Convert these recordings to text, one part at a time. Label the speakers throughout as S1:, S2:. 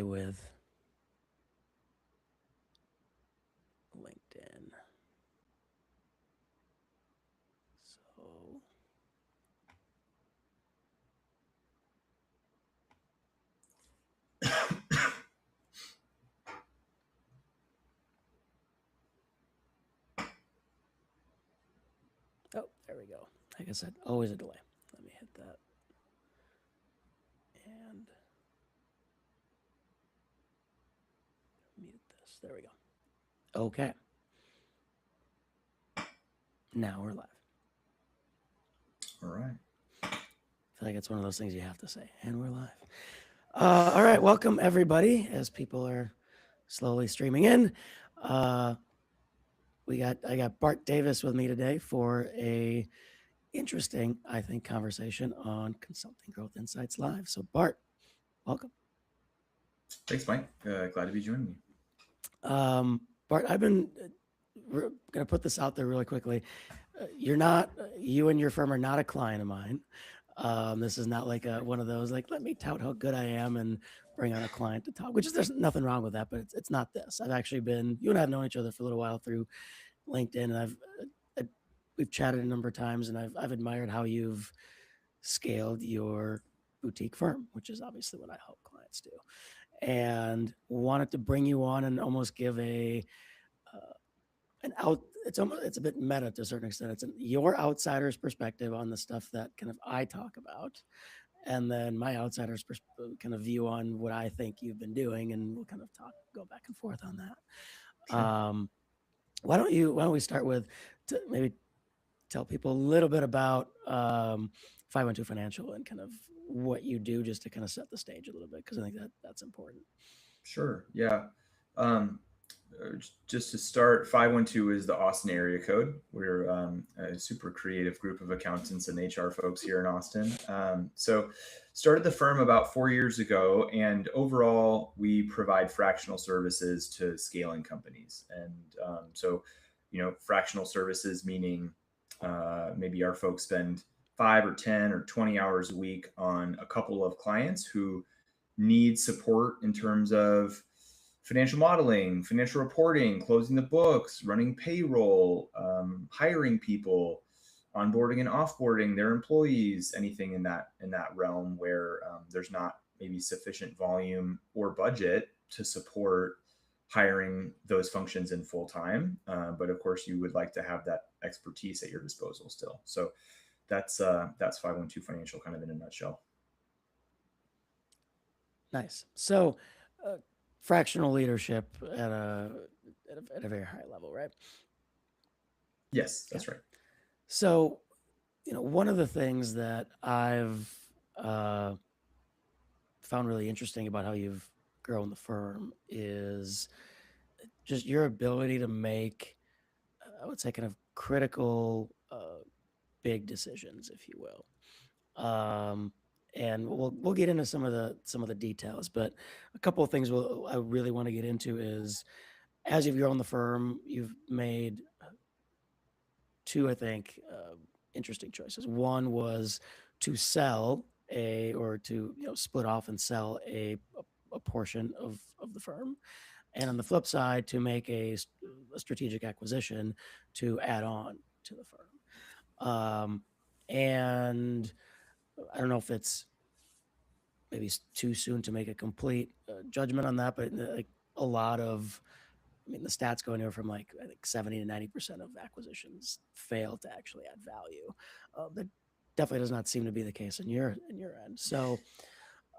S1: with LinkedIn. So oh, there we go. Like I said, always a delay. Let me hit that. And mute this. There we go. Okay. Now we're live.
S2: All right.
S1: I feel like it's one of those things you have to say. And we're live. All right. Welcome, everybody, as people are slowly streaming in. I got Bart Davis with me today for a interesting, I think, conversation on Consulting Growth Insights Live. So, Bart, welcome.
S2: Thanks, Mike. Glad to be joining you.
S1: Bart, I've been going to put this out there really quickly. You and your firm are not a client of mine. This is not like one of those, like, let me tout how good I am and bring on a client to talk, which is, there's nothing wrong with that, but it's not this. I've actually been, you and I have known each other for a little while through LinkedIn, and we've chatted a number of times, and I've admired how you've scaled your boutique firm, which is obviously what I help clients do, and wanted to bring you on and almost give an out. It's a bit meta to a certain extent. It's your outsider's perspective on the stuff that kind of I talk about, and then my outsider's kind of view on what I think you've been doing, and we'll kind of go back and forth on that.
S2: Sure.
S1: Why don't we start with maybe tell people a little bit about 512 Financial and kind of what you do, just to kind of set the stage a little bit, because I think that's important.
S2: Sure. Yeah. Um, just to start, 512 is the Austin area code. We're a super creative group of accountants and HR folks here in Austin. So, started the firm about 4 years ago, and overall, we provide fractional services to scaling companies. And fractional services meaning maybe our folks spend 5 or 10 or 20 hours a week on a couple of clients who need support in terms of financial modeling, financial reporting, closing the books, running payroll, hiring people, onboarding and offboarding their employees, anything in that realm where there's not maybe sufficient volume or budget to support hiring those functions in full time. But of course, you would like to have that expertise at your disposal still. So that's 512 Financial kind of in a nutshell.
S1: Nice. So, fractional leadership at a very high level, right?
S2: Yes,
S1: Yeah.
S2: that's right.
S1: So, one of the things that I've uh, found really interesting about how you've grown the firm is just your ability to make, I would say, kind of critical, big decisions, if you will. And we'll get into some of the details, but a couple of things I really want to get into is, as you've grown the firm, you've made two, I think, interesting choices. One was to sell or to split off and sell a portion of the firm, and on the flip side, to make a strategic acquisition to add on to the firm. And I don't know if it's maybe too soon to make a complete judgment on that, but like a lot of, I mean, the stats go anywhere from, like, I think 70 to 90% of acquisitions fail to actually add value. That definitely does not seem to be the case in your end. So,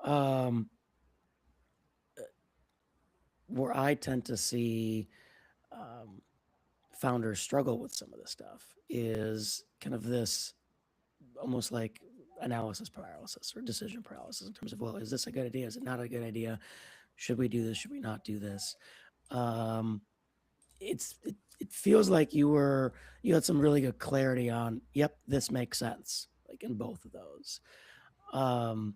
S1: um, where I tend to see um, founders struggle with some of this stuff is kind of this almost like analysis paralysis or decision paralysis, in terms of, well, is this a good idea? Is it not a good idea? Should we do this? Should we not do this? Um, it feels like you had some really good clarity on, yep, this makes sense, like in both of those. Um,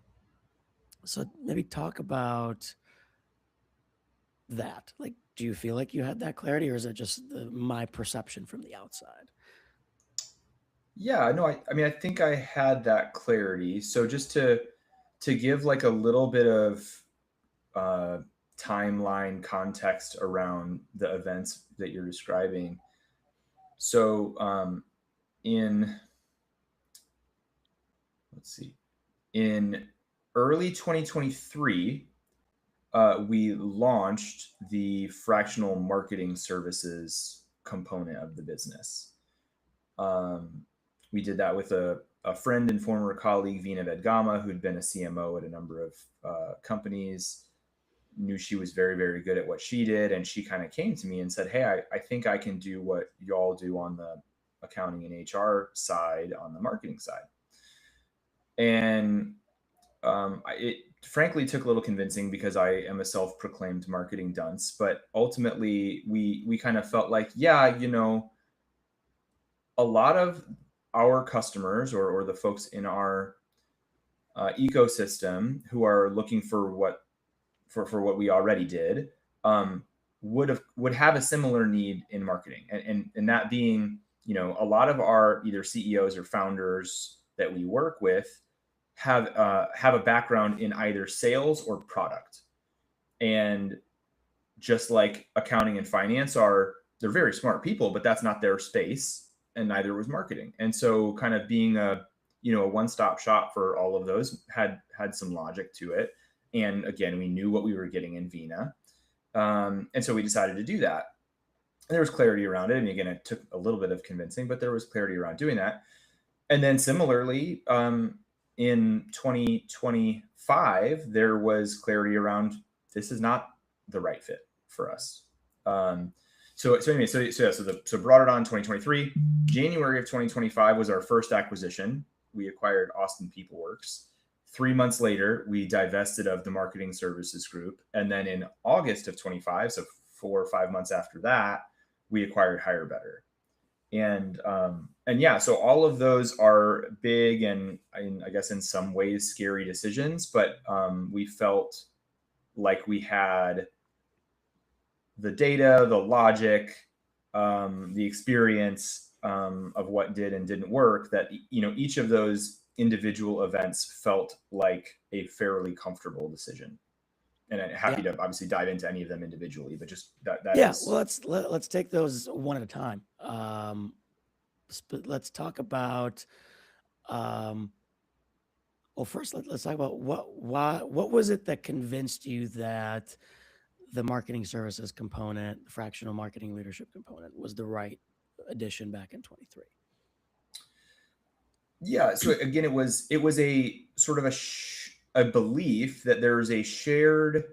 S1: so maybe talk about that. Like, do you feel like you had that clarity, or is it just my perception from the outside?
S2: Yeah, no, I mean, I think I had that clarity. So just to give like a little bit of uh, timeline context around the events that you're describing. So in let's see, in early 2023, we launched the fractional marketing services component of the business. Um, we did that with a friend and former colleague, Vina Vedgama, who'd been a CMO at a number of companies, knew she was very, very good at what she did. And she kind of came to me and said, hey, I think I can do what y'all do on the accounting and HR side, on the marketing side. And it frankly took a little convincing because I am a self-proclaimed marketing dunce. But ultimately, we kind of felt like, yeah, a lot of our customers or the folks in our ecosystem who are looking for what we already did, um, would have a similar need in marketing, and that being, a lot of our either CEOs or founders that we work with have a background in either sales or product, and just like accounting and finance they're very smart people, but that's not their space, and neither was marketing. And so kind of being a one-stop shop for all of those had some logic to it. And again, we knew what we were getting in Vina. And so we decided to do that. And there was clarity around it. And again, it took a little bit of convincing, but there was clarity around doing that. And then similarly, in 2025, there was clarity around this is not the right fit for us. So brought it on 2023. January of 2025 was our first acquisition. We acquired Austin PeopleWorks. 3 months later, we divested of the marketing services group. And then in August of 25, so 4 or 5 months after that, we acquired Hire Better. And yeah, so all of those are big and I guess in some ways scary decisions, but we felt like we had the data, the logic, the experience of what did and didn't work, that each of those individual events felt like a fairly comfortable decision. And I'm happy to obviously dive into any of them individually, but just that is.
S1: Well, let's take those one at a time. Let's talk about. Well, first let's talk about what was it that convinced you that the marketing services component, the fractional marketing leadership component, was the right addition back in 23.
S2: Yeah. So again, it was a sort of a belief that there's a shared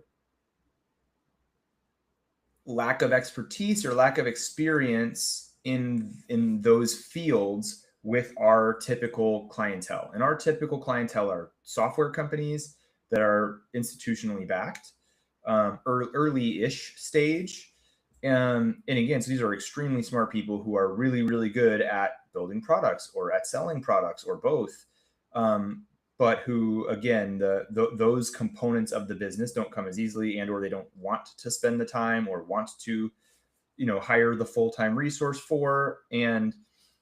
S2: lack of expertise or lack of experience in those fields with our typical clientele. And our typical clientele are software companies that are institutionally backed, early-ish stage. And again, so these are extremely smart people who are really, really good at building products or at selling products or both. But who, again, those components of the business don't come as easily, and or they don't want to spend the time or want to, hire the full-time resource for. And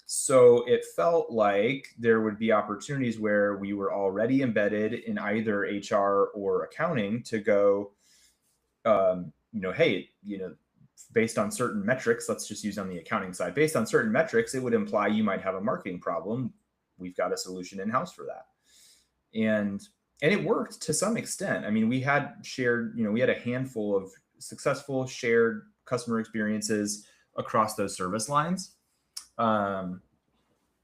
S2: so it felt like there would be opportunities where we were already embedded in either HR or accounting to go, hey, based on certain metrics, let's just use on the accounting side, based on certain metrics, it would imply you might have a marketing problem. We've got a solution in-house for that. And it worked to some extent. I mean, we had shared, we had a handful of successful shared customer experiences across those service lines. And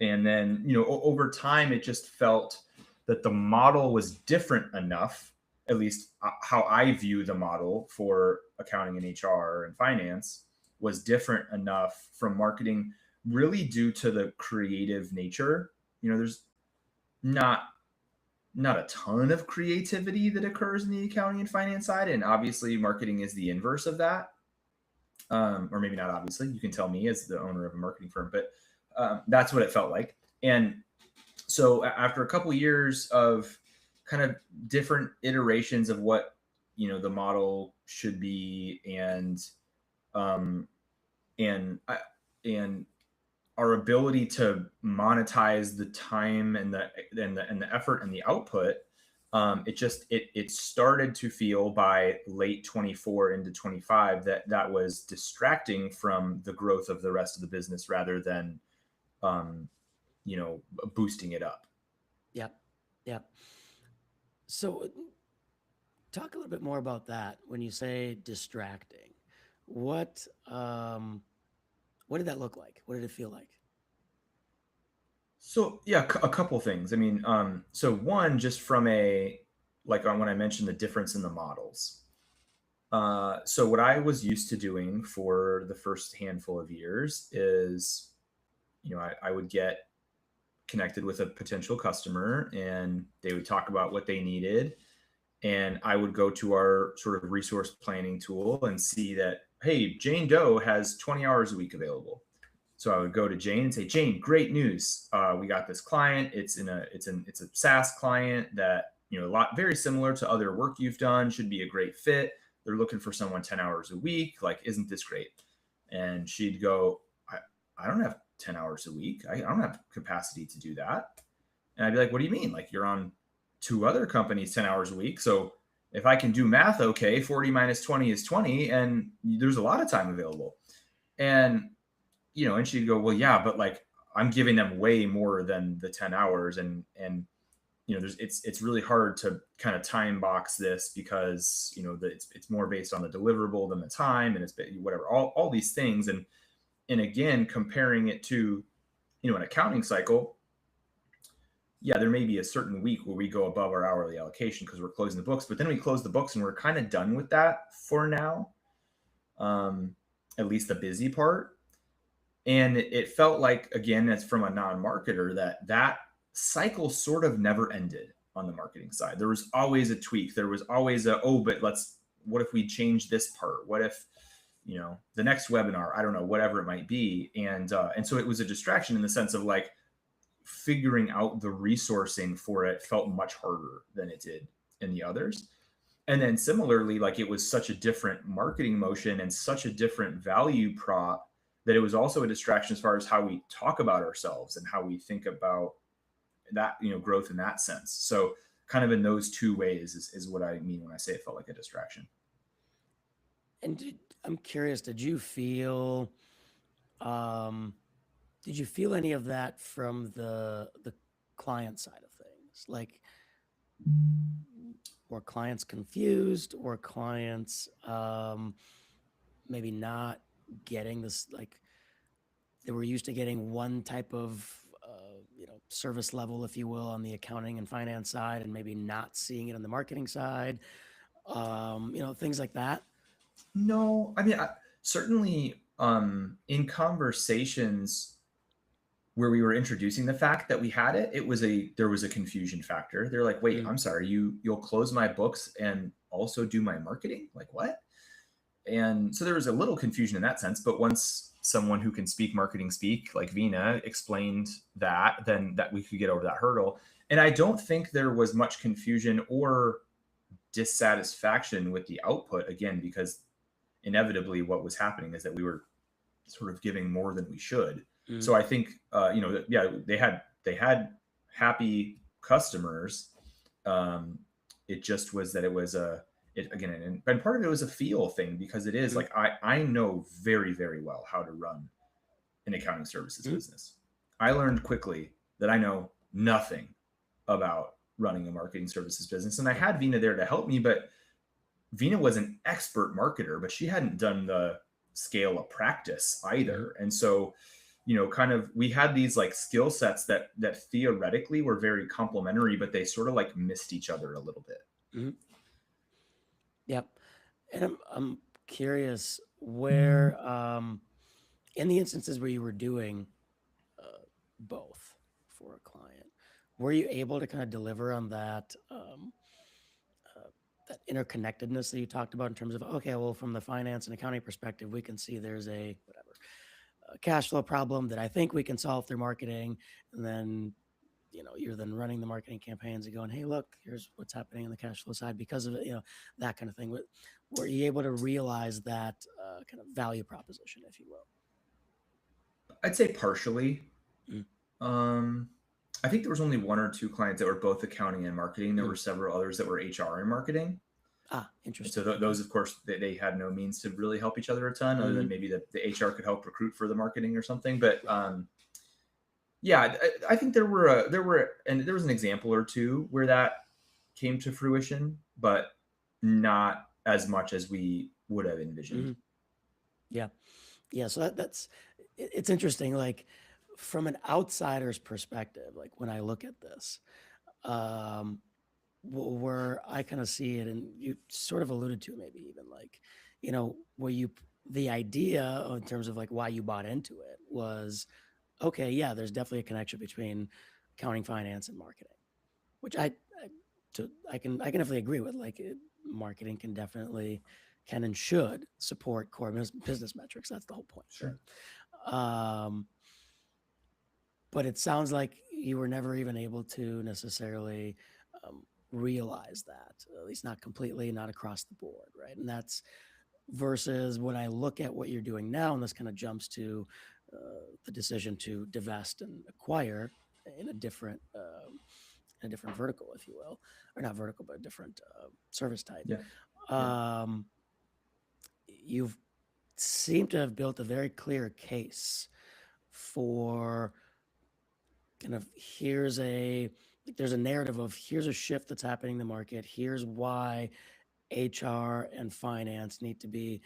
S2: then, over time, it just felt that the model was different enough, at least how I view the model for accounting and HR and finance was different enough from marketing, really due to the creative nature. There's not a ton of creativity that occurs in the accounting and finance side. And obviously marketing is the inverse of that. Or maybe not obviously, you can tell me as the owner of a marketing firm, but that's what it felt like. And so after a couple of years of kind of different iterations of what, the model should be, and our ability to monetize the time and the effort and the output, It started to feel by late 24 into 25 that that was distracting from the growth of the rest of the business rather than um, boosting it up.
S1: Yep. Yep. So talk a little bit more about that when you say distracting. What um what did that look like? What did it feel like?
S2: So yeah, a couple things. I mean, so one, just from a like on when I mentioned the difference in the models. So what I was used to doing for the first handful of years is, I would get connected with a potential customer and they would talk about what they needed, and I would go to our sort of resource planning tool and see that, hey, Jane Doe has 20 hours a week available. So I would go to Jane and say, Jane, great news. We got this client. It's a SaaS client that, a lot very similar to other work you've done, should be a great fit. They're looking for someone 10 hours a week. Like, isn't this great? And she'd go, I don't have 10 hours a week. I don't have capacity to do that. And I'd be like, what do you mean? Like, you're on two other companies 10 hours a week. So if I can do math, okay, 40 minus 20 is 20, and there's a lot of time available. And and she'd go, well, yeah, but like I'm giving them way more than the 10 hours. And it's really hard to kind of time box this because, it's more based on the deliverable than the time, and it's whatever, all these things. And again, comparing it to, an accounting cycle, yeah, there may be a certain week where we go above our hourly allocation because we're closing the books, but then we close the books and we're kind of done with that for now. Um, at least the busy part. And it felt like, again, as from a non-marketer, that cycle sort of never ended on the marketing side. There was always a tweak. There was always but what if we change this part? What if, the next webinar, I don't know, whatever it might be. And so it was a distraction in the sense of like figuring out the resourcing for it felt much harder than it did in the others. And then similarly, like it was such a different marketing motion and such a different value prop that it was also a distraction as far as how we talk about ourselves and how we think about that, growth in that sense. So kind of in those two ways is what I mean when I say it felt like a distraction.
S1: And I'm curious, um did you feel any of that from the client side of things? Like, were clients confused, or clients maybe not getting this, like they were used to getting one type of service level, if you will, on the accounting and finance side, and maybe not seeing it on the marketing side, things like that.
S2: No, I mean, certainly in conversations where we were introducing the fact that we had it, there was a confusion factor. They're like, wait,
S1: Mm.
S2: I'm sorry, you'll close my books and also do my marketing? Like what? And so there was a little confusion in that sense. But once someone who can speak marketing speak, like Vina, explained that, then that we could get over that hurdle. And I don't think there was much confusion or dissatisfaction with the output, again, because inevitably what was happening is that we were sort of giving more than we should.
S1: Mm.
S2: So I think, yeah, they had happy customers. Um, it just was that it was it again, and part of it was a feel thing because it is
S1: Mm.
S2: like I know very very well how to run an accounting services
S1: Mm.
S2: business. I learned quickly that I know nothing about running a marketing services business, and I
S1: Yep.
S2: had Vina there to help me, but Vina was an expert marketer, but she hadn't done the scale of practice
S1: Mm.
S2: either. And so, kind of we had these like skill sets that theoretically were very complementary, but they sort of like missed each other a little bit.
S1: Mm. Yep. And I'm curious where, in the instances where you were doing both for a client, were you able to kind of deliver on that interconnectedness that you talked about in terms of, okay, well, from the finance and accounting perspective, we can see there's a whatever a cash flow problem that I think we can solve through marketing, and then you're then running the marketing campaigns and going, hey, look, here's what's happening on the cash flow side because of it, that kind of thing. Were you able to realize that kind of value proposition, if you will?
S2: I'd say partially.
S1: Mm.
S2: Um, I think there was only one or two clients that were both accounting and marketing. There were
S1: Mm.
S2: several others that were HR and marketing.
S1: Ah,
S2: And so
S1: interesting. Okay.
S2: those, of course, they had no means to really help each other a ton, other than
S1: Hmm.
S2: maybe the HR could help recruit for the marketing or something. But
S1: Right.
S2: yeah, I think and there was an example or two where that came to fruition, but not as much as we would have envisioned.
S1: Hmm. Yeah. Yeah. So that's it's interesting. Like from an outsider's perspective, like when I look at this, um, where I kind of see it, and you sort of alluded to it maybe even like, where the idea in terms of like why you bought into it was okay, yeah, there's definitely a connection between accounting, finance, and marketing, which I can definitely agree with. Like, marketing can and should support core business metrics. That's the whole point,
S2: Sure.
S1: right? But it sounds like you were never even able to necessarily realize that, at least not completely, not across the board, right? And that's versus when I look at what you're doing now, and this kind of jumps to the decision to divest and acquire in a different vertical, if you will, or not vertical, but a different service type.
S2: Yeah. Yeah.
S1: Um, you've seemed to have built a very clear case for kind of there's a narrative of here's a shift that's happening in the market. Here's why HR and finance need to be,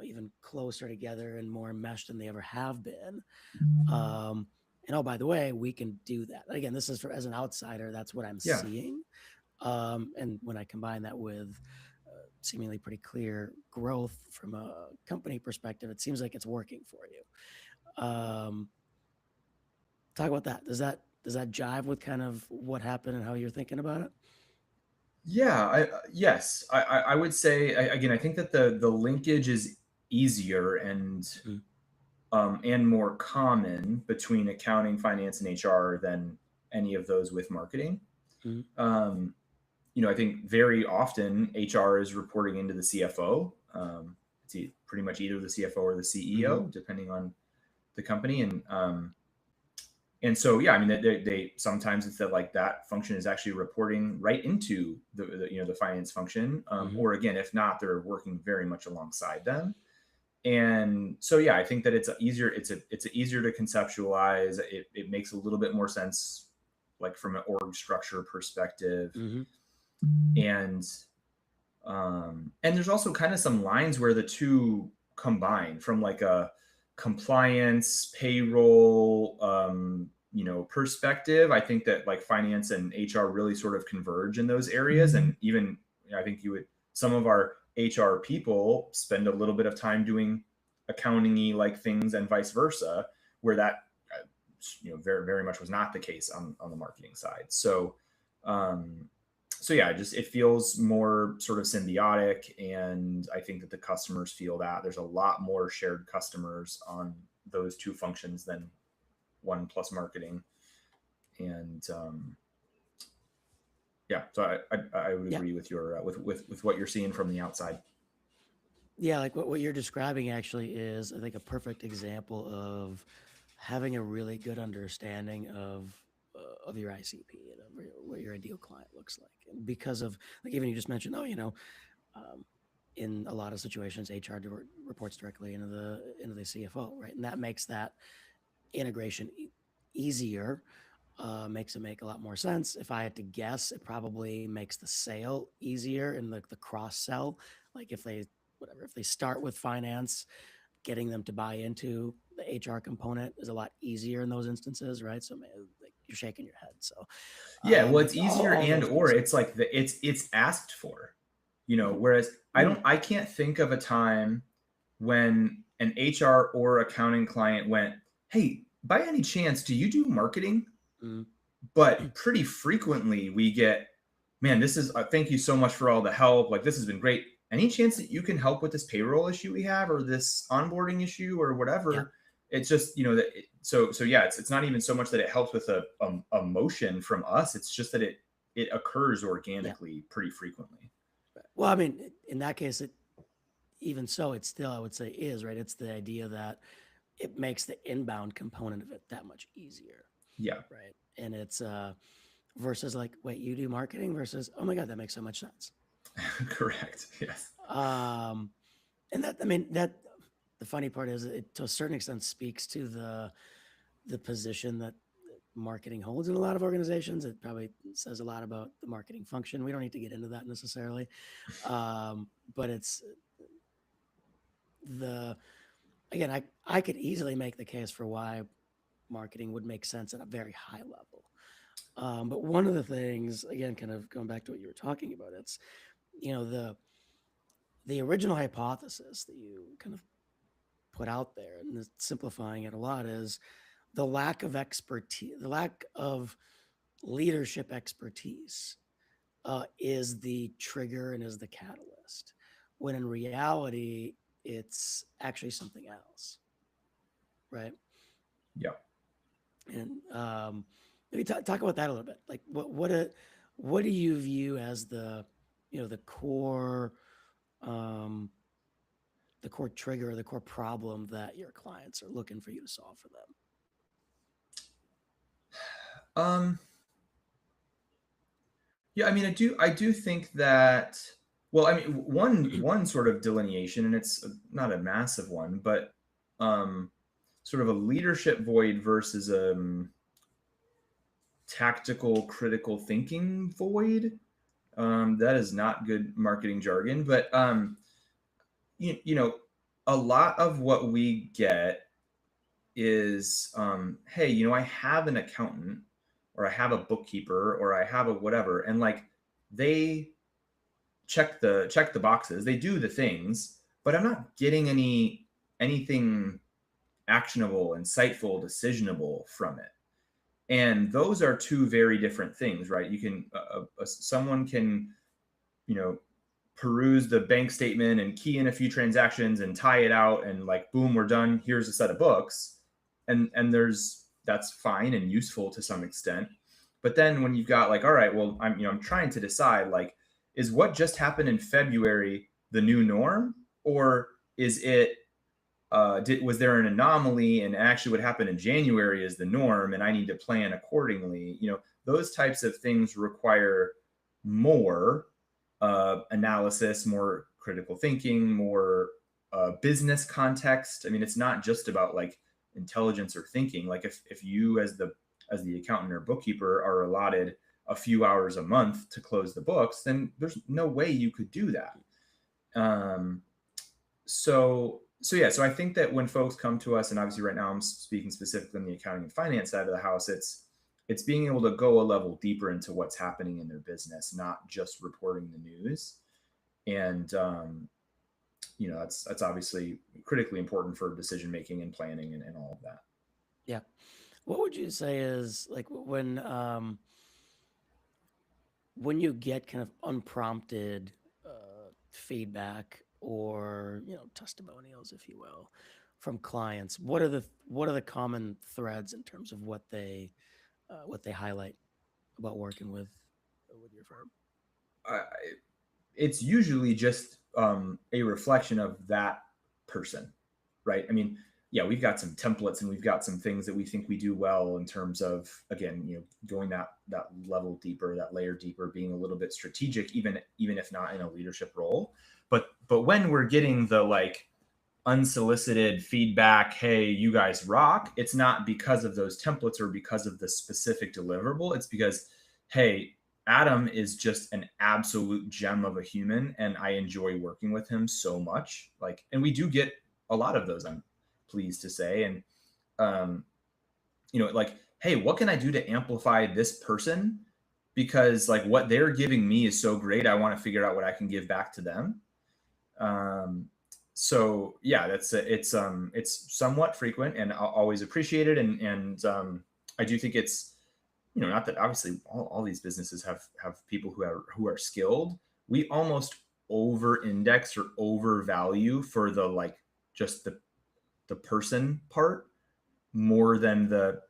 S1: even closer together and more meshed than they ever have been. Um, and oh, by the way, we can do that. Again, this is as an outsider, that's what I'm
S2: Yeah.
S1: seeing. And when I combine that with seemingly pretty clear growth from a company perspective, it seems like it's working for you. Talk about that. Does that jive with kind of what happened and how you're thinking about it?
S2: Yeah, yes, I would say again. I think that the linkage is easier
S1: Mm-hmm.
S2: and more common between accounting, finance, and HR than any of those with marketing.
S1: Mm-hmm.
S2: Um, I think very often HR is reporting into the CFO. It's pretty much either the CFO or the
S1: Mm-hmm.
S2: CEO, depending on the company, and so yeah, I mean they sometimes it's that like that function is actually reporting right into the finance function,
S1: Mm-hmm.
S2: or again, if not, they're working very much alongside them. And so yeah, I think that it's easier to conceptualize. It makes a little bit more sense, like from an org structure perspective,
S1: Mm-hmm.
S2: and and there's also kind of some lines where the two combine from like a compliance, payroll, perspective. I think that like finance and HR really sort of converge in those areas. And even I think some of our HR people spend a little bit of time doing accounting-y like things and vice versa, where that, very, very much was not the case on the marketing side. Um, so yeah, just it feels more sort of symbiotic, and I think that the customers feel that there's a lot more shared customers on those two functions than one plus marketing. And yeah, so I would
S1: Yeah.
S2: agree with your with what you're seeing from the outside.
S1: Yeah, like what you're describing actually is, I think, a perfect example of having a really good understanding of your ICP and of what your ideal client looks like. And because of, like, even you just mentioned, um, in a lot of situations, HR reports directly into the CFO, right? And that makes that integration easier. Makes it make a lot more sense. If I had to guess, it probably makes the sale easier and the cross sell. Like if they start with finance, getting them to buy into the HR component is a lot easier in those instances, right? So like, you're shaking your head. So
S2: Yeah, well, it's easier
S1: all
S2: and
S1: those
S2: or it's
S1: pieces.
S2: like it's asked for,
S1: Mhm.
S2: whereas
S1: Mm.
S2: I can't think of a time when an HR or accounting client went, "Hey, by any chance, do you do marketing?"
S1: Mm.
S2: But pretty frequently we get, "Man, this is thank you so much for all the help. Like this has been great. Any chance
S1: Yeah.
S2: that you can help with this payroll issue we have or this onboarding issue or
S1: Yeah.
S2: whatever?" It's just, so yeah, it's not even so much that it helps with a motion from us. It's just that it occurs
S1: Yeah.
S2: organically pretty frequently.
S1: Well, I mean, in that case, even so, it still, I would say, is right. It's the idea that it makes the inbound component of it that much easier.
S2: Yeah.
S1: right? And it's versus like, wait, you do marketing versus, oh my God, that makes so much sense.
S2: Correct. Yes.
S1: Um, and that, I mean, that the funny part is it to a certain extent speaks to the position that marketing holds in a lot of organizations. It probably says a lot about the marketing function. We don't need to get into that necessarily. But it's the, again, I could easily make the case for why marketing would make sense at a very high level. But one of the things, again, kind of going back to what you were talking about, it's, the original hypothesis that you kind of put out there, and simplifying it a lot, is the lack of expertise, the lack of leadership expertise is the trigger and is the catalyst. When in reality, it's actually something else, right?
S2: Yeah.
S1: And maybe talk about that a little bit. Like, what do you view as um, the core trigger or the core problem that your clients are looking for you to solve for them?
S2: Um, yeah, I mean, I do think that, well, I mean, one sort of delineation, and it's not a massive one, but um, sort of a leadership void versus tactical critical thinking void. That is not good marketing jargon, but you know, a lot of what we get is, hey, I have an accountant, or I have a bookkeeper, or I have a whatever, and like they check the boxes, they do the things, but I'm not getting anything actionable, insightful, decisionable from it. And those are two very different things, right? You can someone can, you know, peruse the bank statement and key in a few transactions and tie it out, and like, boom, we're done, here's a set of books. And that's fine and useful to some extent. But then when you've got like, all right, well, I'm trying to decide, like, is what just happened in February the new norm, or is it was there an anomaly, and actually what happened in January is the norm, and I need to plan accordingly? Those types of things require more analysis, more critical thinking, more business context. I mean, it's not just about like intelligence or thinking. Like, if you as the accountant or bookkeeper are allotted a few hours a month to close the books, then there's no way you could do that. So yeah, so I think that when folks come to us, and obviously right now I'm speaking specifically on the accounting and finance side of the house, it's being able to go a level deeper into what's happening in their business, not just reporting the news. And that's obviously critically important for decision making and planning, and all of that.
S1: Yeah. What would you say is like when you get kind of unprompted feedback or testimonials, if you will, from clients? What are the common threads in terms of what they highlight about working with your firm?
S2: I, it's usually just a reflection of that person, right? I mean, yeah, we've got some templates and we've got some things that we think we do well in terms of, again, going that level deeper, that layer deeper, being a little bit strategic, even if not in a leadership role. But when we're getting the like unsolicited feedback, hey, you guys rock, it's not because of those templates or because of the specific deliverable. It's because, hey, Adam is just an absolute gem of a human, and I enjoy working with him so much. Like, and we do get a lot of those, I'm pleased to say. And um, like, hey, what can I do to amplify this person? Because like what they're giving me is so great, I want to figure out what I can give back to them. Um, so yeah, it's somewhat frequent and always appreciated, and I do think it's, not that obviously all these businesses have people who are skilled. We almost over index or overvalue for the like just the person part more than the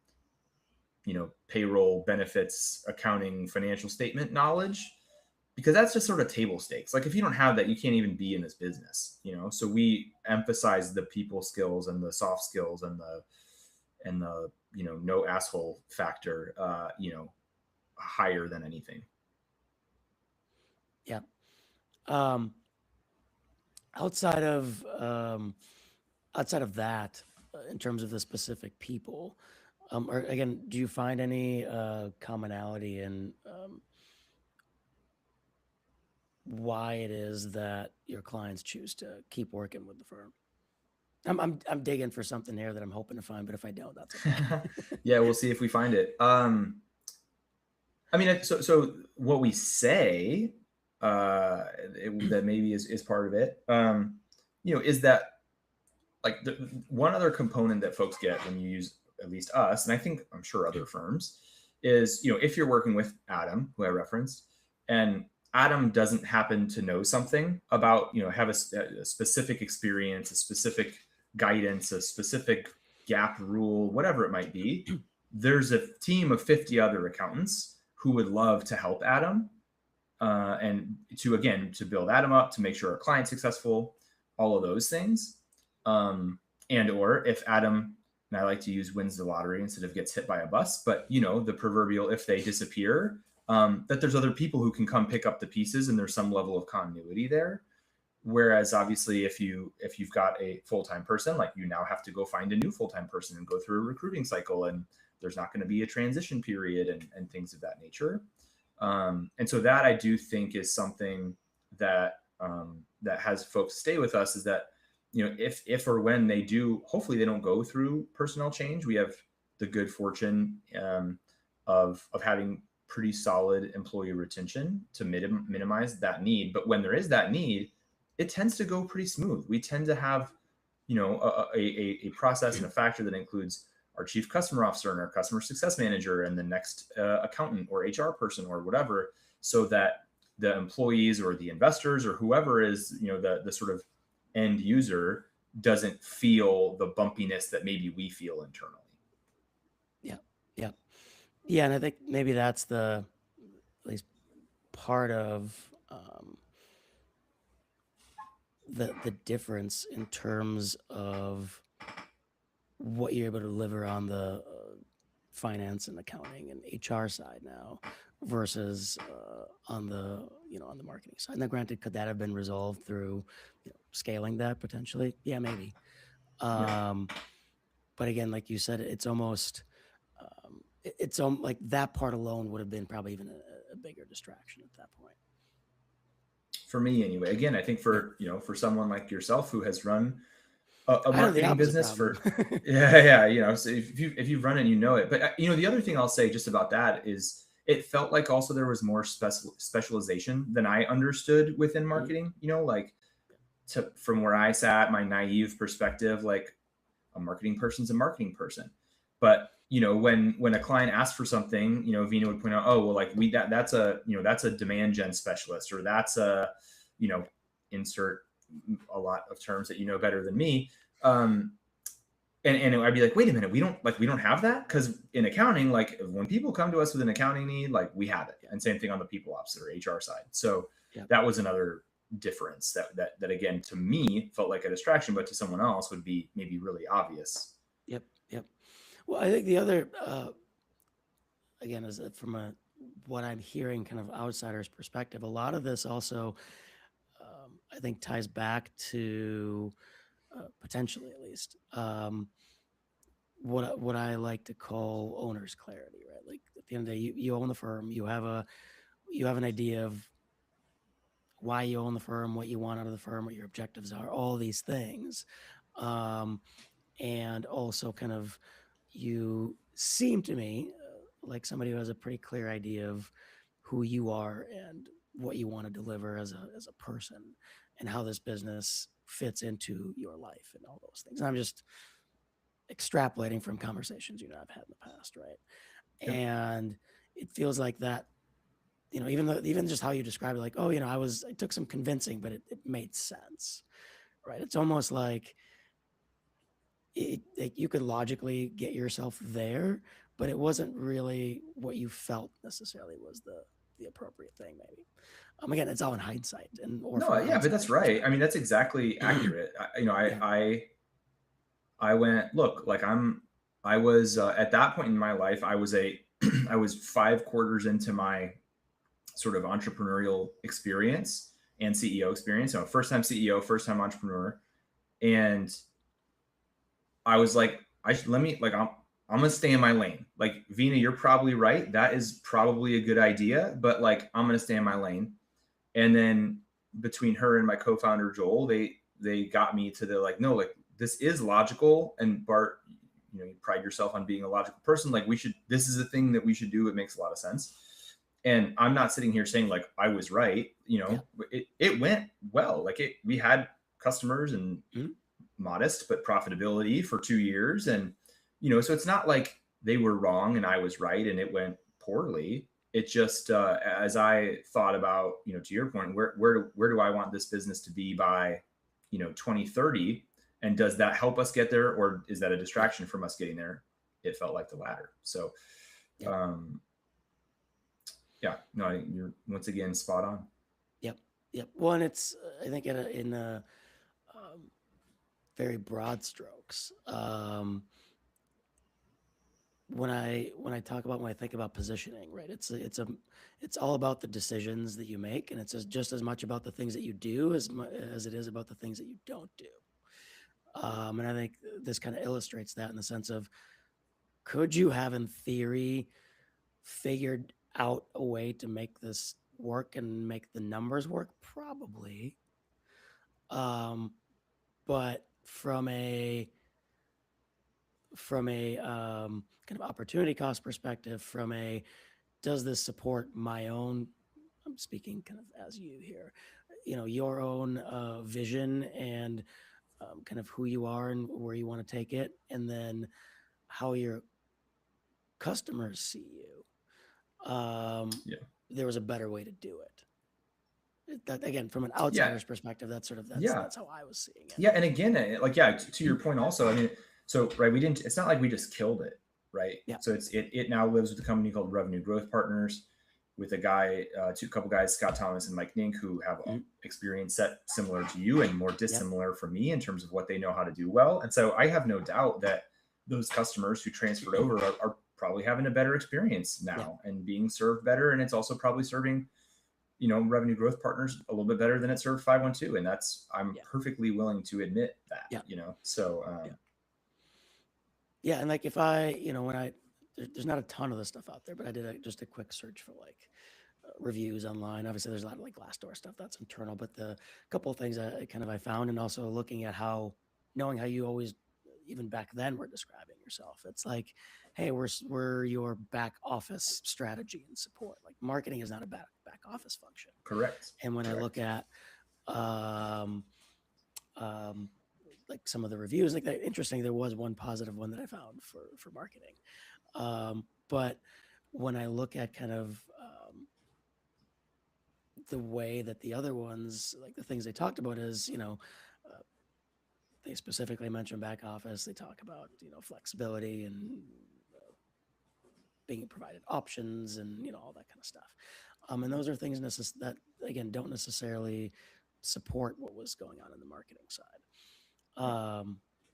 S2: payroll, benefits, accounting, financial statement knowledge, because that's just sort of table stakes. Like, if you don't have that, you can't even be in this business. So we emphasize the people skills and the soft skills and the no asshole factor, higher than anything.
S1: Yeah. Um, outside of that, in terms of the specific people, or again, do you find any commonality in why it is that your clients choose to keep working with the firm? I'm digging for something here that I'm hoping to find, but if I don't, that's okay.
S2: Yeah, we'll see if we find it. I mean, so what we say, that maybe is part of it, is that, like, one other component that folks get when you use at least us, and I'm sure other firms, is, if you're working with Adam, who I referenced, and Adam doesn't happen to know something about, have a specific experience, a specific guidance, a specific gap rule, whatever it might be, there's a team of 50 other accountants who would love to help Adam, and to build Adam up, to make sure our client's successful, all of those things. And or if Adam, and I like to use wins the lottery instead of gets hit by a bus, but the proverbial, if they disappear, that there's other people who can come pick up the pieces, and there's some level of continuity there. Whereas obviously, if you've got a full-time person, like, you now have to go find a new full-time person and go through a recruiting cycle, and there's not going to be a transition period, and things of that nature. And so that, I do think, is something that that has folks stay with us, is that, if or when they do, hopefully they don't go through personnel change. We have the good fortune, of having pretty solid employee retention to minimize that need. But when there is that need, it tends to go pretty smooth. We tend to have, a process and a factor that includes our chief customer officer and our customer success manager and the next accountant or HR person or whatever, so that the employees or the investors or whoever is, the sort of end user, doesn't feel the bumpiness that maybe we feel internally.
S1: Yeah, yeah, yeah, and I think maybe that's at least part of the difference in terms of what you're able to deliver on the finance and accounting and HR side now versus on the on the marketing side. Now, granted, could that have been resolved through scaling that potentially? Yeah, maybe.
S2: Yeah.
S1: But again, like you said, it's almost it's like that part alone would have been probably even a bigger distraction at that point.
S2: For me, anyway. Again, I think
S1: Yeah.
S2: for someone like yourself who has run a
S1: I have the
S2: marketing
S1: opposite
S2: business
S1: problem.
S2: for, yeah. So if you've run it, it. But the other thing I'll say just about that is, it felt like also there was more specialization than I understood within
S1: Mhm.
S2: marketing. Like, from where I sat, my naive perspective, like, a marketing person's a marketing person. But when a client asks for something, Vina would point out, oh, well, like, that's a demand gen specialist, or that's a, insert a lot of terms that better than me. And I'd be like, wait a minute, we don't have that, because in accounting, like, when people come to us with an accounting need, like, we have it,
S1: Yeah.
S2: and same thing on the people ops or HR side. So
S1: Yeah.
S2: that was another difference that again, to me, felt like a distraction, but to someone else would be maybe really obvious.
S1: Yep. Yep. Well, I think the other again is that from what I'm hearing, kind of outsider's perspective, a lot of this also I think ties back to potentially at least what I like to call owner's clarity, right? Like at the end of the day, you own the firm, you have an idea of why you own the firm, what you want out of the firm, what your objectives are, all these things, um, and also kind of you seem to me like somebody who has a pretty clear idea of who you are and what you want to deliver as a person and how this business fits into your life and all those things. And I'm just extrapolating from conversations I've had in the past, right?
S2: Yep.
S1: And it feels like that, even just how you describe it, like, oh, I took some convincing, but it made sense, right? It's almost like you could logically get yourself there, but it wasn't really what you felt necessarily was the appropriate thing, maybe. Again, it's all in hindsight or from
S2: No,
S1: an
S2: yeah, but that's
S1: outsider's
S2: right. I mean,
S1: perspective.
S2: that's exactly accurate.
S1: Yeah.
S2: I went, look, like, I was at that point in my life, I was a I was 5 quarters into my sort of entrepreneurial experience and CEO experience. So first time CEO, first time entrepreneur, and I was like, I should let me like I'm gonna stay in my lane. Like Vina, you're probably right. That is probably a good idea, but like I'm gonna stay in my lane. And then between her and my co-founder Joel, they got me to the like, no, like this is logical. And Bart, you know, you pride yourself on being a logical person. Like we should, this is a thing that we should do. It makes a lot of sense. And I'm not sitting here saying like I was right. You
S1: Yeah.
S2: know, it went well. Like we had customers and
S1: Mhm.
S2: modest but profitability for 2 years, and you know, so it's not like they were wrong and I was right and it went poorly. It just as I thought about, you know, to your point, where do I want this business to be by, you know, 2030, and does that help us get there, or is that a
S1: Yeah.
S2: distraction from us getting there? It felt like the latter. So
S1: Yep.
S2: um yeah, no, you're once again spot on.
S1: Yep. Yep. Well, and it's I think in um, very broad strokes. When I talk about when I think about positioning, right? It's all about the decisions that you make, and it's just as much about the things that you do as it is about the things that you don't do. And I think this kind of illustrates that in the sense of, could you have, in theory, figured out a way to make this work and make the numbers work? Probably. Um, but from a kind of opportunity cost perspective, from a does this support my own, I'm speaking kind of as you here, your own vision and kind of who you are and where you want to take it, and then how your customers see you.
S2: Yeah.
S1: There was a better way to do it. That, again, from an
S2: Yeah.
S1: outsider's perspective, that's sort of
S2: Yeah.
S1: that's how I was seeing it.
S2: Yeah, and again, like yeah, to your point also, I mean, so right, we didn't. It's not like we just killed it, right?
S1: Yeah.
S2: So it now lives with a company called Revenue Growth Partners, with a guy, two couple guys, Scott Thomas and Mike Nink, who have
S1: Mhm.
S2: experience set similar to you and more
S1: Yep.
S2: dissimilar from me in terms of what they know how to do well. And so I have no doubt that those customers who transferred over are probably having a better experience
S1: Yeah.
S2: now and being served better, and it's also probably serving, you know, Revenue Growth Partners a little bit better than it served 512, and that's, I'm
S1: Yeah.
S2: perfectly willing to admit that,
S1: Yeah.
S2: you know. So
S1: Yeah. Yeah. And like if I, when there's not a ton of this stuff out there, but I did just a quick search for like reviews online. Obviously, there's a lot of like Glassdoor stuff that's internal, but the couple of things I found, and also looking at knowing how you always, even back then, were describing yourself. It's like, hey, we're your back office strategy and support. Like marketing is not a back office function.
S2: correct,
S1: And when I look
S2: correct.
S1: at um, um, like some of the reviews, like that, interesting. There was one positive one that I found for marketing, but when I look at kind of the way that the other ones, like the things they talked about, is they specifically mention back office. They talk about flexibility and being provided options and all that kind of stuff. And those are things that again don't necessarily support what was going on in the marketing side.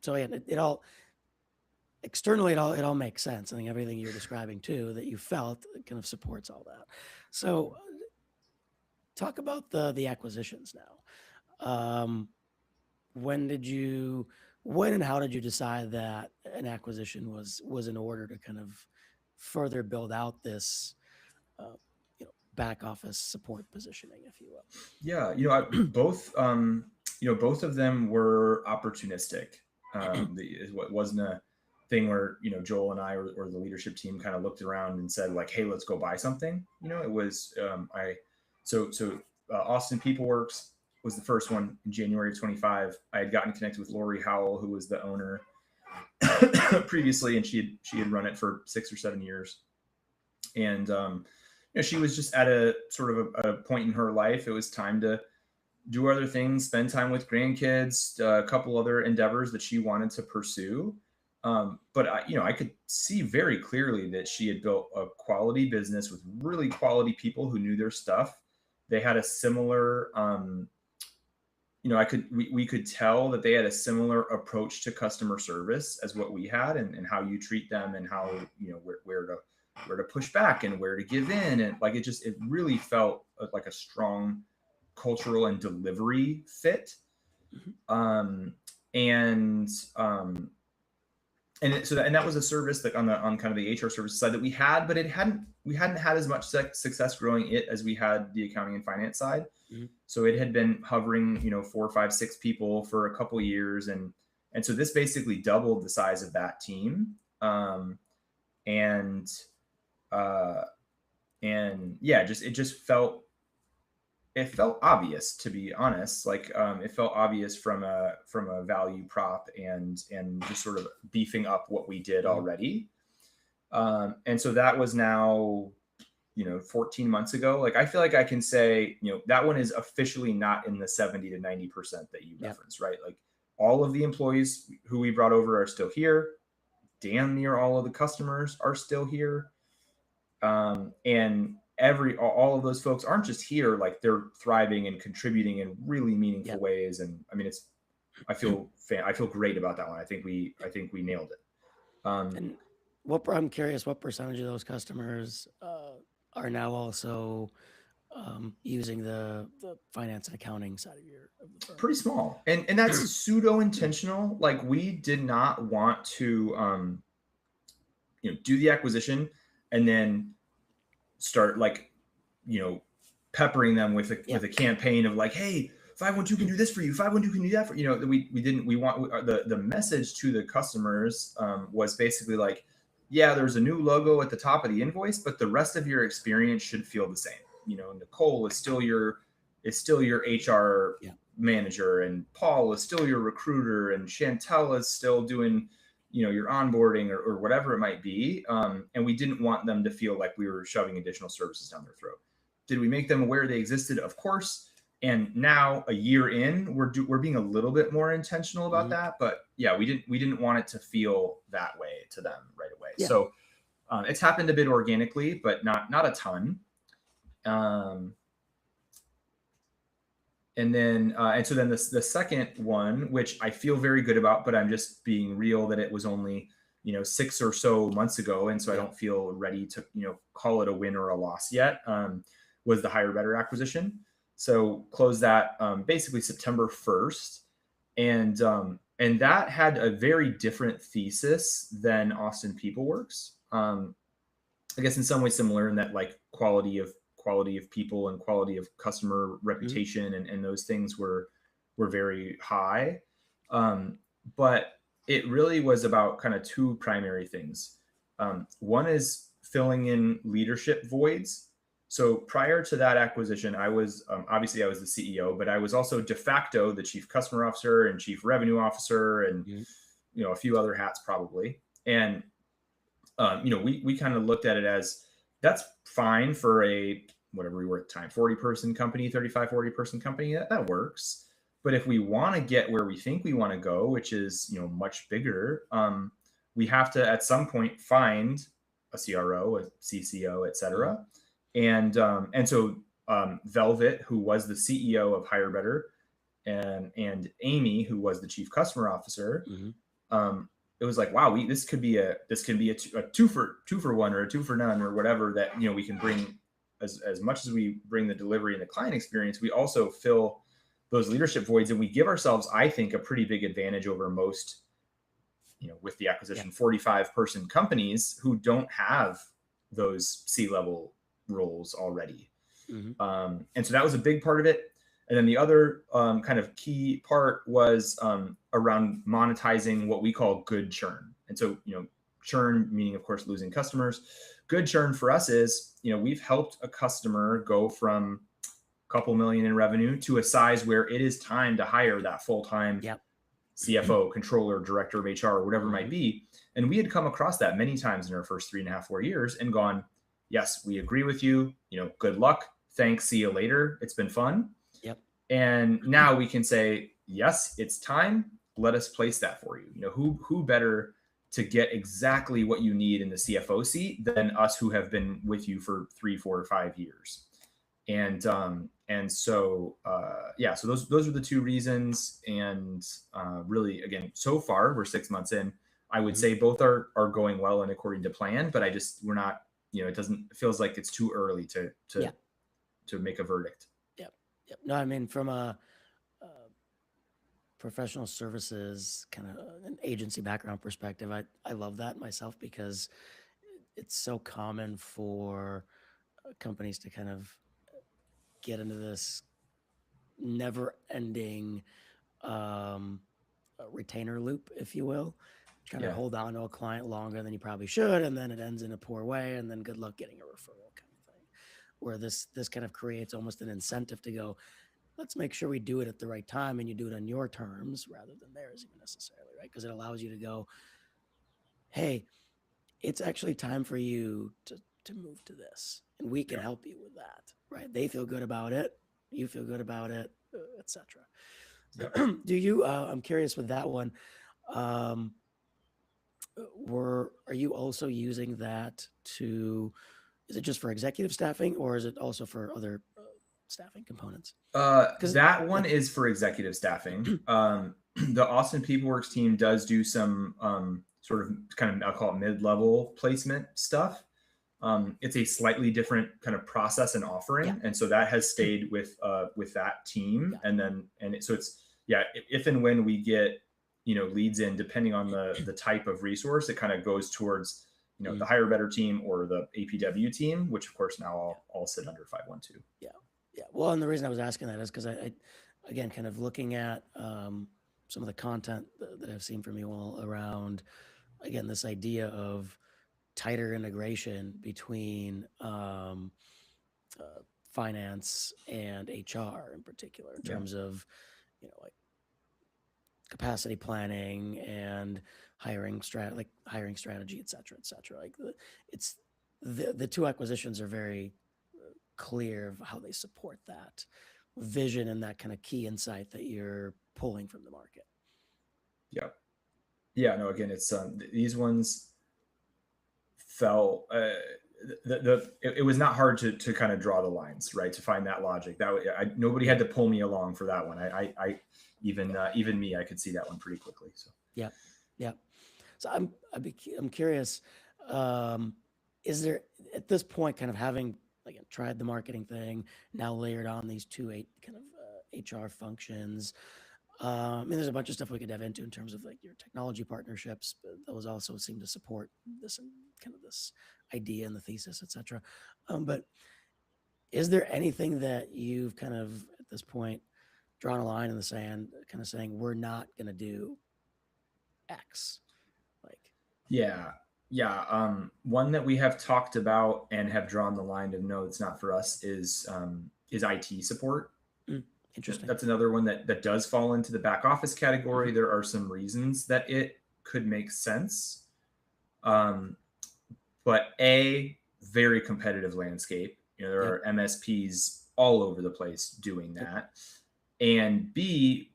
S1: So again, it all externally it all makes sense. I think everything you're describing too that you felt kind of supports all that. So talk about the acquisitions now. When and how did you decide that an acquisition was in order to kind of further build out this back office support positioning, if you
S2: Yeah, you know,
S1: will?
S2: you know, both of them were opportunistic. What wasn't a thing where, you know, Joel and I, or the leadership team, kind of looked around and said like, hey, let's go buy something. You know, it was Austin PeopleWorks was the first one in January of 25. I had gotten connected with Lori Howell, who was the owner previously, and she had run it for 6 or 7 years. And you know, she was just at a sort of a point in her life. It was time to do other things, spend time with grandkids, a couple other endeavors that she wanted to pursue. But you know, I could see very clearly that she had built a quality business with really quality people who knew their stuff. They had a similar we could tell that they had a similar approach to customer service as what we had, and how you treat them, and how, where to push back and where to give in. And like, it really felt like a strong cultural and delivery fit.
S1: Mhm.
S2: Um, and and that was a service that on kind of the HR service side that we had, but we hadn't had as much success growing it as we had the accounting and finance side.
S1: Mhm.
S2: So it had been hovering, 4, 5, 6 people for a couple of years, and so this basically doubled the size of that team. And uh, and yeah, it just felt obvious, to be honest. Like, it felt obvious from a value prop, and just sort of beefing up what we did
S1: Mhm.
S2: already. And so that was now 14 months ago. Like, I feel like I can say, that one is officially not in the 70 to 90% that you
S1: Yep.
S2: referenced, right? Like, all of the employees who we brought over are still here. Damn near all of the customers are still here. And all of those folks aren't just here, like, they're thriving and contributing in really meaningful
S1: Yep.
S2: ways. And I mean, I feel great about that one. I think we nailed it. Um,
S1: And I'm curious, what percentage of those customers are now also using the finance and accounting side of the firm?
S2: Pretty small, and that's pseudo intentional. Like, we did not want to do the acquisition and then start, like, you know peppering them with a
S1: Yep.
S2: campaign of, like, hey, 512 can do this for you, 512 can do that for we didn't we want the message to the customers was basically like, yeah, there's a new logo at the top of the invoice, but the rest of your experience should feel the same. Nicole is still your HR
S1: Yeah.
S2: manager, and Paul is still your recruiter, and Chantel is still doing your onboarding, or whatever it might be. And we didn't want them to feel like we were shoving additional services down their throat. Did we make them aware they existed? Of course. And now, a year in, we're being a little bit more intentional about
S1: Mhm.
S2: that. But yeah, we didn't want it to feel that way to them right away.
S1: Yeah.
S2: So it's happened a bit organically, but not a ton. Um, and so then the second one, which I feel very good about, but I'm just being real that it was only 6 or so months ago, and so I
S1: Yeah.
S2: don't feel ready to call it a win or a loss yet. Was the Higher Better acquisition. So closed that basically September 1st, and that had a very different thesis than Austin PeopleWorks. I guess in some ways similar, in that, like, quality of people and quality of customer
S1: Mhm.
S2: reputation, and those things were very high. But it really was about kind of two primary things. One is filling in leadership voids. So prior to that acquisition, I was obviously I was the CEO, but I was also de facto the chief customer officer and chief revenue officer, and
S1: Mhm.
S2: a few other hats probably. And we kind of looked at it as, that's fine for a, whatever we were at the time, 40-person company, 35, 40-person company. That works. But if we want to get where we think we want to go, which is much bigger, we have to at some point find a CRO, a CCO, et
S1: Mhm.
S2: cetera. And so Velvet, who was the CEO of Higher Better, and Amy, who was the chief customer officer,
S1: Mhm.
S2: um, it was like, wow, this could be a two for one, or a two for none, or whatever, that we can bring. As much as we bring the delivery and the client experience, we also fill those leadership voids, and we give ourselves, I think, a pretty big advantage over most, with the
S1: Yeah.
S2: acquisition, 45-person companies who don't have those C-level roles already.
S1: Mhm.
S2: And so that was a big part of it. And then the other kind of key part was around monetizing what we call good churn. And so, churn meaning, of course, losing customers. Good churn for us is, we've helped a customer go from a couple million in revenue to a size where it is time to hire that full-time
S1: Yep.
S2: CFO, controller, director of HR, whatever it might
S1: Mhm.
S2: be. And we had come across that many times in our first 3.5, 4 years, and gone, yes, we agree with you. Good luck. Thanks. See you later. It's been fun.
S1: Yep.
S2: And now we can say, yes, it's time. Let us place that for you. Who better to get exactly what you need in the CFO seat than us, who have been with you for 3, 4, or 5 years. And so yeah, so those are the two reasons. And really, again, so far we're 6 months in. I would
S1: Mhm.
S2: say both are going well and according to plan, but we're not, it doesn't, it feels like it's too early
S1: Yeah.
S2: to make a verdict.
S1: Yep. Yep. No, I mean, from a professional services kind of an agency background perspective, I love that myself because it's so common for companies to kind of get into this never ending um, retainer loop, if you will, trying to
S2: Yeah.
S1: hold on to a client longer than you probably should, and then it ends in a poor way, and then good luck getting a referral kind of thing. Where this kind of creates almost an incentive to go, let's make sure we do it at the right time, and you do it on your terms rather than theirs, even necessarily, right? Because it allows you to go, hey, it's actually time for you to move to this, and we can
S2: Yeah.
S1: help you with that, right? They feel good about it, you feel good about it, etc.
S2: Yep.
S1: Do you? I'm curious with that one. Um, were Are you also using that to? Is it just for executive staffing, or is it also for other staffing components? Because
S2: That one
S1: like,
S2: is for executive staffing. The Austin PeopleWorks team does do some sort of kind of, I'll call it mid-level placement stuff. It's a slightly different kind of process and
S1: yeah,
S2: offering, and so that has stayed with that team.
S1: yeah,
S2: And then so it's, yeah, if and when we get leads in, depending on the type of resource, it kind of goes towards
S1: mm,
S2: the higher better team or the APW team, which of course now
S1: yeah,
S2: all sit under 512.
S1: yeah, yeah. Well, and the reason I was asking that is because again, kind of looking at some of the content that I've seen from you all around, again, this idea of tighter integration between uh, finance and HR in particular, in
S2: Yeah.
S1: terms of like capacity planning and hiring strategy, et cetera, et cetera. It's the two acquisitions are very clear of how they support that vision and that kind of key insight that you're pulling from the market.
S2: Yeah. Yeah. No, again, it's these ones fell it was not hard to kind of draw the lines, right, to find that logic. Nobody had
S1: Yep.
S2: to pull me along for that one. I even
S1: Yep.
S2: even me, I could see that one pretty quickly. So
S1: Yep. Yep. So I'm curious. Um, is there at this point, kind of having like tried the marketing thing, now layered on these two eight kind of HR functions? I mean, there's a bunch of stuff we could dive into in terms of like your technology partnerships, but those also seem to support this and kind of this idea and the thesis, etc. But is there anything that you've kind of at this point drawn a line in the sand, kind of saying we're not going to do X? Like,
S2: yeah. Yeah. One that we have talked about and have drawn the line of no, it's not for us, is IT support.
S1: mm, interesting.
S2: That's another one that does fall into the back office category.
S1: Hmm.
S2: There are some reasons that it could make sense. um, but very competitive landscape. There
S1: Yep.
S2: are MSPs all over the place doing
S1: Yep.
S2: that. And B,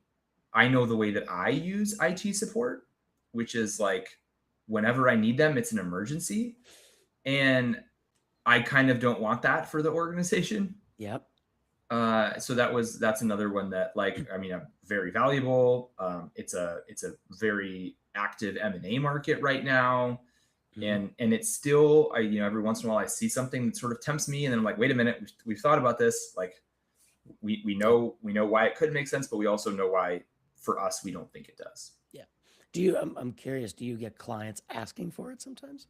S2: I know the way that I use IT support, which is like whenever I need them, it's an emergency. And I kind of don't want that for the organization.
S1: Yep.
S2: So that's another one that, like, I mean, very valuable. It's a very active M&A market right now.
S1: Hmm.
S2: And it's still, every once in a while I see something that sort of tempts me, and then I'm like, wait a minute, we've thought about this. Like,
S1: Yep.
S2: we know why it could make sense, but we also know why for us we don't think it does.
S1: Yeah. Do you? I'm curious. Do you get clients asking for it sometimes?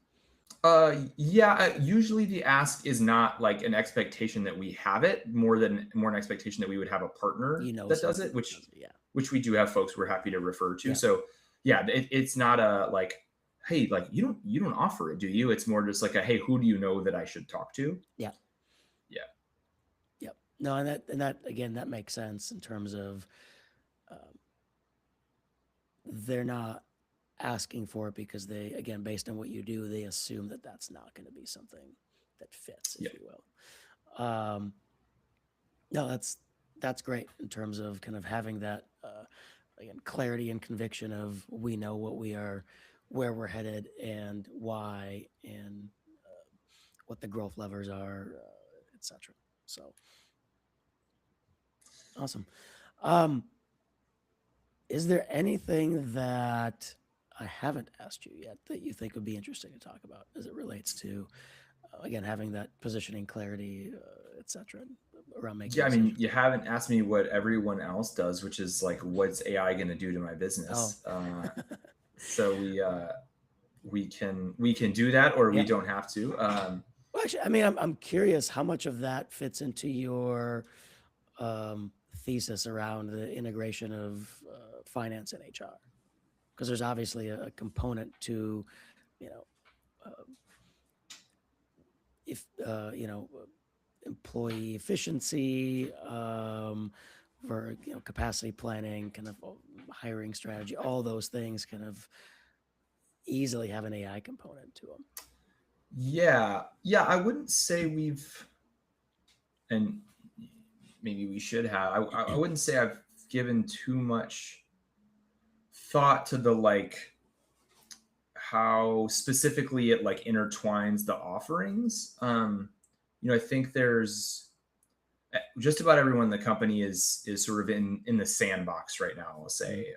S2: Yeah. Usually the ask is not like an expectation that we have it, more an expectation that we would have a partner
S1: You know
S2: that does
S1: somebody
S2: it,
S1: that does it. Yeah.
S2: which we do have folks we're happy to refer to.
S1: Yeah.
S2: So yeah, it's not a like, hey, like you don't offer it, do you? It's more just like a, hey, who do you know that I should talk to?
S1: Yeah.
S2: Yeah.
S1: Yep. No, and that again, that makes sense in terms of um, they're not asking for it because they, again, based on what you do, they assume that that's not going to be something that fits,
S2: Yeah.
S1: if you will. No, that's great in terms of kind of having that again clarity and conviction of we know what we are, where we're headed, and why, and what the growth levers are, etc. So Awesome. Um, is there anything that I haven't asked you yet that you think would be interesting to talk about as it relates to, again, having that positioning clarity, et cetera, around making
S2: Yeah, I mean,
S1: decisions?
S2: you haven't asked me what everyone else does, which is like, what's AI going to do to my
S1: Oh,
S2: business? So we can do that, or we
S1: yeah.
S2: don't have to.
S1: Well, actually, I mean, I'm curious how much of that fits into your thesis around the integration of finance and HR, because there's obviously a component to, you know, uh, if employee efficiency, for capacity planning, kind of hiring strategy, all those things kind of easily have an AI component to them.
S2: Yeah, yeah, I wouldn't say we've, and maybe we should have. I wouldn't say I've given too much thought to the like how specifically it like intertwines the offerings. I think there's just about everyone in the company is sort of in the sandbox right now. I'll
S1: Mm-hmm.
S2: say,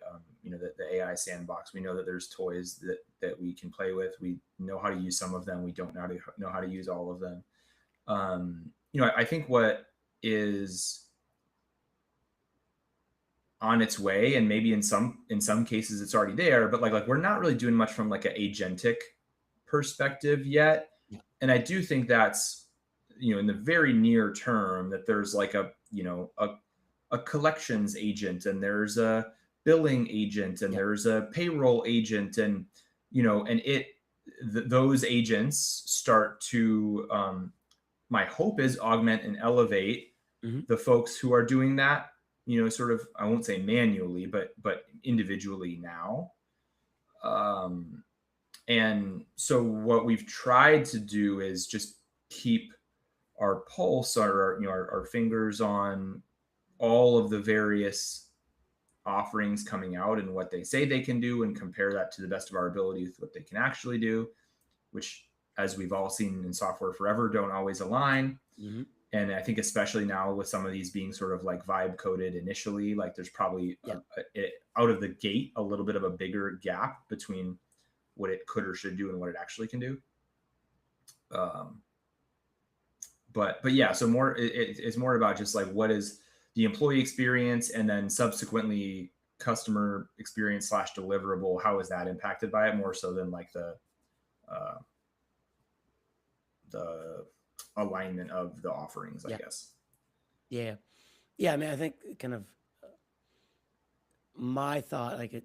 S2: the AI sandbox. We know that there's toys that we can play with. We know how to use some of them. We don't know how to use all of them. I think what is on its way, and maybe in some cases it's already there, but like we're not really doing much from like an agentic perspective yet.
S1: Yeah.
S2: And I do think that's, in the very near term, that there's like a collections agent, and there's a billing agent, and
S1: Yeah.
S2: there's a payroll agent, and those agents start to, my hope is, augment and elevate
S1: Mm-hmm.
S2: the folks who are doing that, sort of, I won't say manually, but individually now. Um, and so what we've tried to do is just keep our pulse, our fingers on all of the various offerings coming out and what they say they can do, and compare that to the best of our ability with what they can actually do, which, as we've all seen in software forever, don't always align.
S1: Mm-hmm.
S2: And I think especially now with some of these being sort of like vibe coded initially, like there's probably
S1: Yeah.
S2: out of the gate a little bit of a bigger gap between what it could or should do and what it actually can do. Um, but yeah, so it's more about just like, what is the employee experience, and then subsequently customer experience slash deliverable, how is that impacted by it, more so than like uh, the alignment of the offerings, I
S1: Yeah.
S2: guess.
S1: Yeah. Yeah. I mean, I think kind of my thought, like,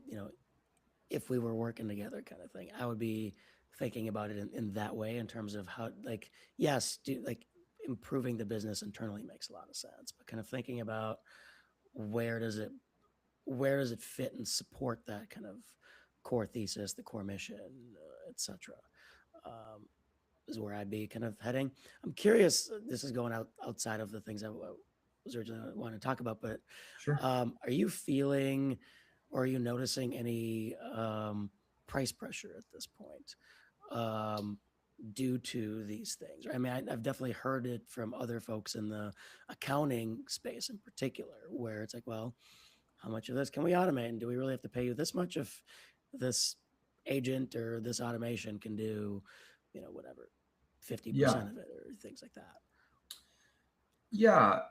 S1: if we were working together kind of thing, I would be thinking about it in that way in terms of how, like, yes, like improving the business internally makes a lot of sense, but kind of thinking about where does it where does it fit and support that kind of core thesis, the core mission, etc. Um, is where I'd be kind of heading. I'm curious. This is going outside of the things I was originally wanting to talk about, but
S2: Sure.
S1: are you feeling or are you noticing any price pressure at this point due to these things? I mean, I've definitely heard it from other folks in the accounting space in particular, where it's like, well, how much of this can we automate? And do we really have to pay you this much if this agent or this automation can do, whatever,
S2: Yeah.
S1: 50% of it or things like that?
S2: Yeah.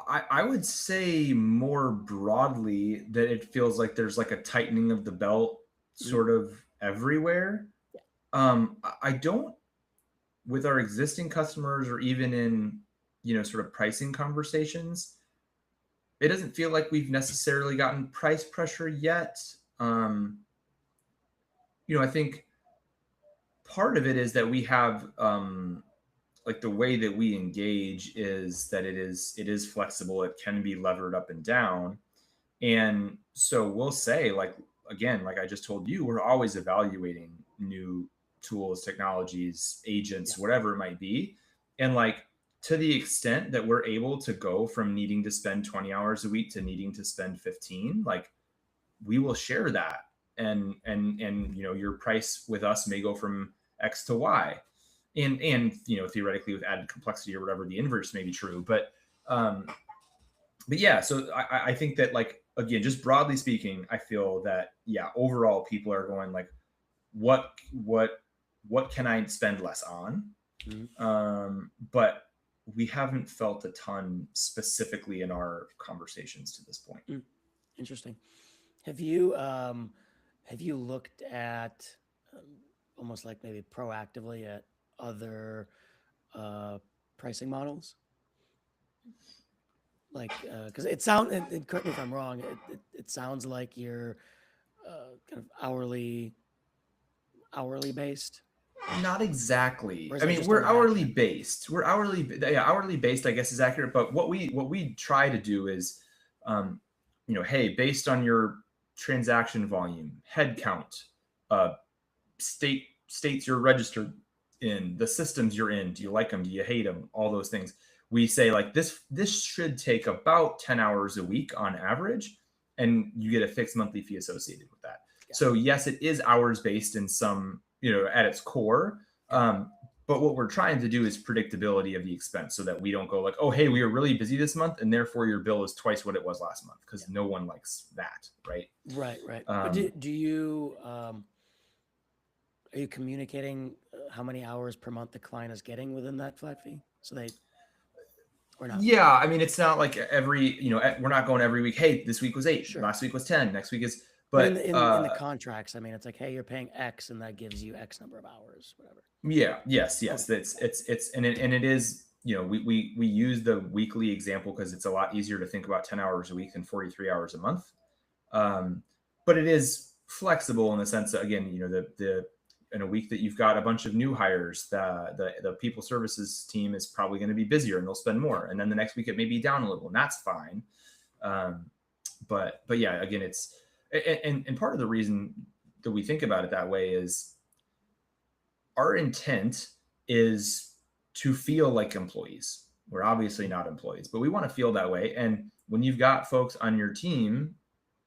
S2: I would say more broadly that it feels like there's like a tightening of the belt
S1: Mhm.
S2: sort of everywhere.
S1: Yeah.
S2: I don't, with our existing customers, or even in, sort of pricing conversations, it doesn't feel like we've necessarily gotten price pressure yet. Um, I think part of it is that we have, like, the way that we engage is that it is flexible. It can be levered up and down. And so we'll say, like, again, like I just told you, we're always evaluating new tools, technologies,
S1: Yeah.
S2: agents, whatever it might be. And like, to the extent that we're able to go from needing to spend 20 hours a week to needing to spend 15, like, we will share that. And your price with us may go from X to Y. And theoretically, with added complexity or whatever, the inverse may be true. But um but yeah, so I think that, like, again, just broadly speaking, I feel that, yeah, overall people are going like, what what what can I spend less on?
S1: Mhm.
S2: But we haven't felt a ton specifically in our conversations to this point.
S1: Mm, interesting. Have you um, have you looked at um, almost like maybe proactively at other uh, pricing models? Like, because it sounds, and correct me if I'm wrong, it sounds like you're kind of hourly based,
S2: Not exactly.
S1: or is
S2: I
S1: that
S2: mean,
S1: just a
S2: we're hourly
S1: reaction?
S2: based. Yeah, hourly based, I guess, is accurate. But what we try to do is, um, hey, based on your transaction volume, head count, uh, states you're registered in, the systems you're in, do you like them? Do you hate them? All those things. We say like this should take about 10 hours a week on average, and you get a fixed monthly fee associated with that.
S1: Got
S2: So yes, it is hours based in some, at its core.
S1: it. Yep.
S2: But what we're trying to do is predictability of the expense so that we don't go like, oh, hey, we were really busy this month and therefore your bill is twice what it was last month, because
S1: Yep.
S2: no one likes that, right?
S1: Right. Right. But
S2: Um,
S1: do you are you communicating how many hours per month the client is getting within that flat fee? So they or not?
S2: Yeah, I mean, it's not like every, we're not going every week. Hey, this week was 8,
S1: Sure.
S2: last week was 10, next week is,
S1: But in
S2: but
S1: the contracts, I mean, it's like, hey, you're paying X, and that gives you X number of hours, whatever.
S2: yeah, yes,
S1: Okay.
S2: yes, it's and it is, we use the weekly example because it's a lot easier to think about 10 hours a week than 43 hours a month. Um, but it is flexible in the sense that, again, the in a week that you've got a bunch of new hires, the people services team is probably going to be busier and they'll spend
S1: Yep.
S2: more, and then the next week it may be down a little, and that's fine. Um, but yeah, again, it's and part of the reason that we think about it that way is our intent is to feel like employees. We're obviously not employees, but we want to feel that way. And when you've got folks on your team,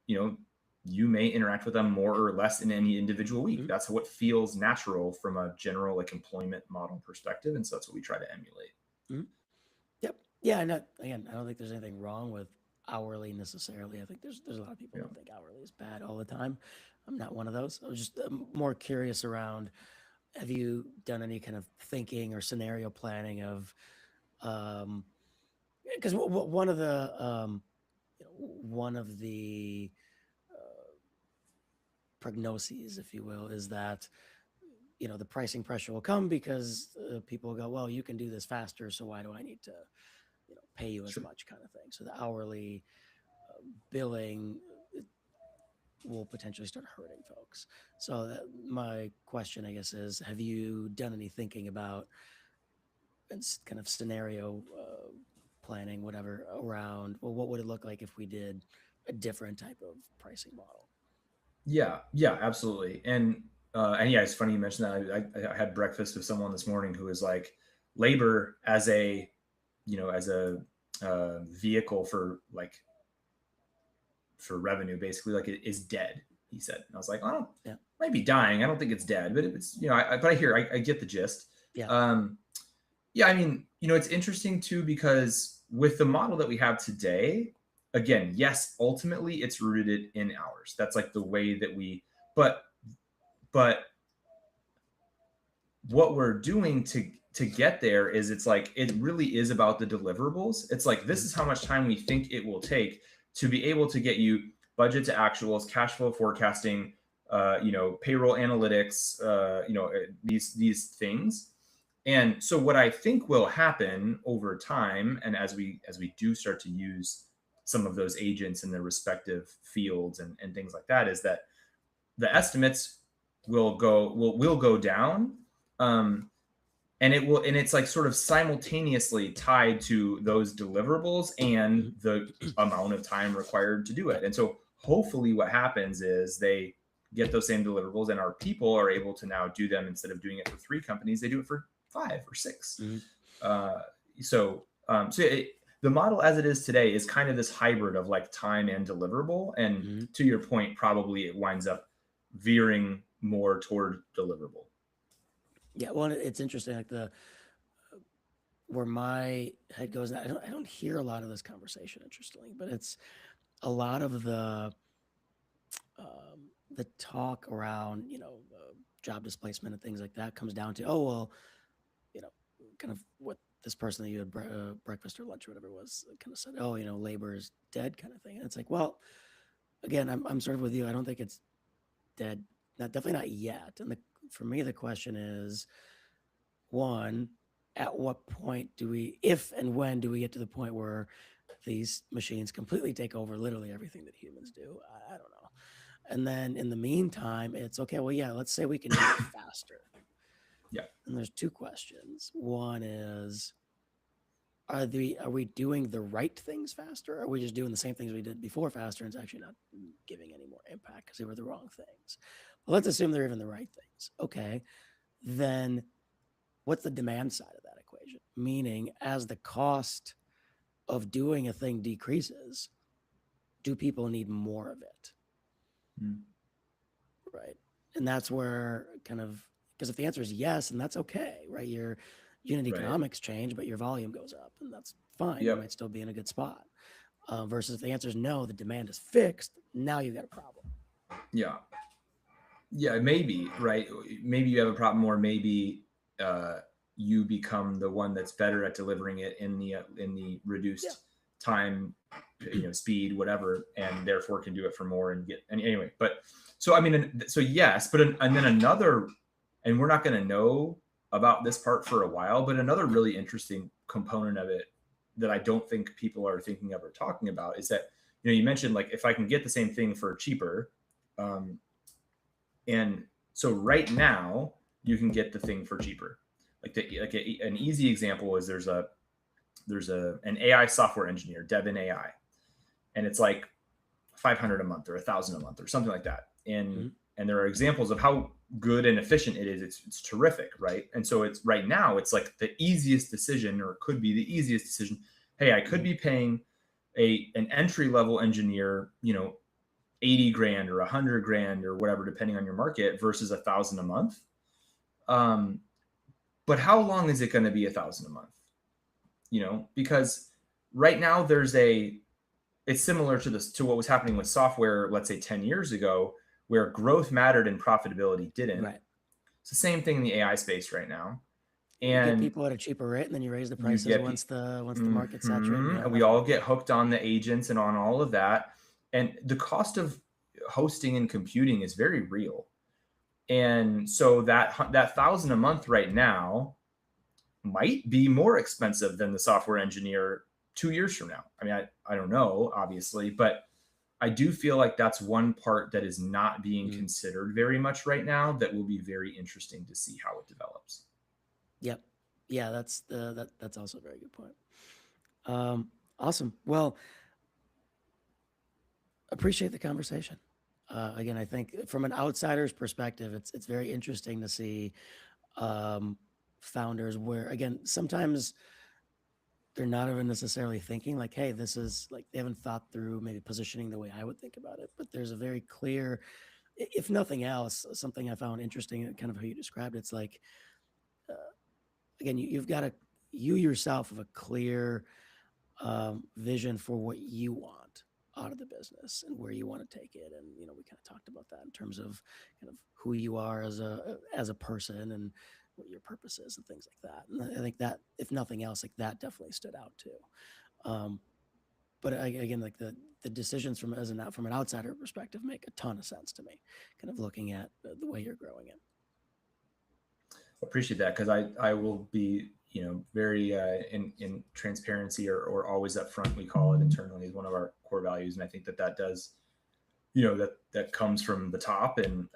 S2: you know, you may interact with them more or less in any individual week.
S1: Mhm.
S2: That's what feels natural from a general like employment model perspective. And so that's what we try to emulate.
S1: Mhm. Yep. Yeah. And again, I don't think there's anything wrong with hourly necessarily. I think there's a lot of people
S2: You know?
S1: that think hourly is bad all the time. I'm not one of those. I was just more curious around. Have you done any kind of thinking or scenario planning of, because one of the one of the prognoses, if you will, is that the pricing pressure will come because people go, well, you can do this faster, so why do I need to pay you as
S2: Sure.
S1: much, kind of thing. So the hourly billing will potentially start hurting folks. So my question, I guess, is: have you done any thinking about kind of scenario planning, whatever, around? Well, what would it look like if we did a different type of pricing model?
S2: Yeah, yeah, absolutely. And yeah, it's funny you mentioned that. I had breakfast with someone this morning who was like, labor as a, as a vehicle for like for revenue, basically, like, it is dead. He said, and I was like, oh, it
S1: Yeah,
S2: might be dying. I don't think it's dead, but it's, but I get the gist.
S1: yeah,
S2: Um, yeah, I mean, it's interesting too because with the model that we have today, again, yes, ultimately it's rooted in hours. That's like the way that but but what we're doing to get there is, it's like, it really is about the deliverables. It's like, this
S1: mhm,
S2: is how much time we think it will take to be able to get you budget to actuals, cash flow forecasting, payroll analytics, these things. And so what I think will happen over time, and as we do start to use some of those agents in their respective fields and things like that, is that the estimates will go down, um, and it's like sort of simultaneously tied to those deliverables and
S1: mhm.
S2: the amount of time required to do it.
S1: Yep.
S2: And so hopefully what happens is they get those same deliverables, and our people are able to now do them. Instead of doing it for 3 companies, they do it for 5 or 6.
S1: Mhm,
S2: uh, the model as it is today is kind of this hybrid of like time and deliverable, and
S1: mhm.
S2: to your point, probably it winds up veering more toward deliverable.
S1: Yeah, well, it's interesting. Like where my head goes, I don't hear a lot of this conversation, interestingly, but it's a lot of the talk around, job displacement and things like that comes down to, oh, well, you know, kind of what this person that you had breakfast or lunch or whatever it was kind of said, oh, labor is dead kind of thing. And it's like, well, again, I'm sort of with you. I don't think it's dead. Not definitely not yet. And for me, the question is, one, at what point do we, if and when do we get to the point where these machines completely take over literally everything that humans do? I don't know. And then in the meantime, it's okay. Well, yeah, let's say we can do it faster.
S2: Yeah.
S1: And there's two questions. One is, are we doing the right things faster? Or are we just doing the same things we did before faster and it's actually not giving any more impact because they were the wrong things? Well, let's assume they're even the right things. Okay. Then what's the demand side of that equation? Meaning, as the cost of doing a thing decreases, do people need more of it?
S2: Mm.
S1: Right. And that's where kind of, because if the answer is yes, and that's okay, right? Your unit
S2: Right.
S1: economics change, but your volume goes up, and that's fine. You
S2: Yep.
S1: might still be in a good spot. Versus if the answer is no, the demand is fixed, now you've got a problem.
S2: Yeah. Yeah, maybe, right? Maybe you have a problem, or maybe you become the one that's better at delivering it in the reduced time, speed, whatever, and therefore can do it for more and get. And anyway, but so I mean, so yes, but and then another, and we're not going to know about this part for a while, but another really interesting component of it that I don't think people are thinking of or talking about is that you mentioned, like, if I can get the same thing for cheaper. And so right now you can get the thing for cheaper. An easy example is there's an AI software engineer, dev in AI, and it's like 500 a month or 1,000 a month or something like that. And there are examples of how good and efficient it is. It's terrific, right? And so it's right now it's like the easiest decision, or could be the easiest decision. Hey, I could be paying an entry level engineer, 80 grand or 100 grand or whatever, depending on your market, versus 1,000 a month. But how long is it going to be 1,000 a month? Because right now it's similar to what was happening with software, let's say 10 years ago, where growth mattered and profitability didn't.
S1: Right.
S2: It's the same thing in the AI space right now.
S1: And you get people at a cheaper rate, and then you raise the prices once the market's saturated.
S2: We all get hooked on the agents and on all of that. And the cost of hosting and computing is very real. And so that 1,000 a month right now might be more expensive than the software engineer 2 years from now. I mean, I don't know, obviously, but I do feel like that's one part that is not being considered very much right now that will be very interesting to see how it develops.
S1: Yep. Yeah, that's also a very good point. Awesome. Well, appreciate the conversation. Again, I think from an outsider's perspective, it's very interesting to see founders where, again, sometimes they're not even necessarily thinking like, hey, this is like, they haven't thought through maybe positioning the way I would think about it. But there's a very clear, if nothing else, something I found interesting, kind of how you described it. It's like, again, you've got you yourself have a clear vision for what you want out of the business and where you want to take it. And, we kind of talked about that in terms of kind of who you are as a person and what your purpose is and things like that. And I think that, if nothing else, like that definitely stood out too. But again, like the decisions from an outsider perspective make a ton of sense to me, kind of looking at the way you're growing it.
S2: Appreciate that, because I will be very in transparency, or always upfront, we call it internally, is one of our core values, and I think that does that comes from the top. And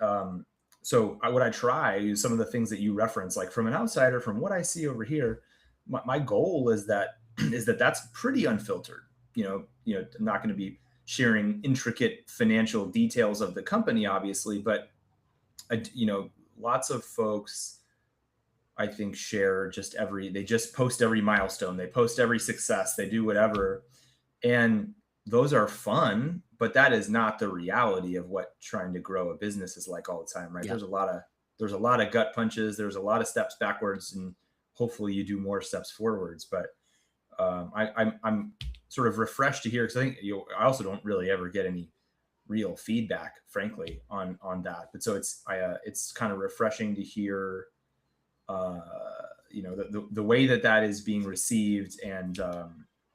S2: so what I try is some of the things that you reference, like from an outsider, from what I see over here, my goal is that's pretty unfiltered. I'm not going to be sharing intricate financial details of the company, obviously, but lots of folks, I think, share they just post every milestone, they post every success, they do whatever. And those are fun, but that is not the reality of what trying to grow a business is like all the time, right? Yeah. There's a lot of gut punches. There's a lot of steps backwards, and hopefully you do more steps forwards. But I'm sort of refreshed to hear, because I think I also don't really ever get any real feedback, frankly, on that. But so it's kind of refreshing to hear, uh, the way that is being received, and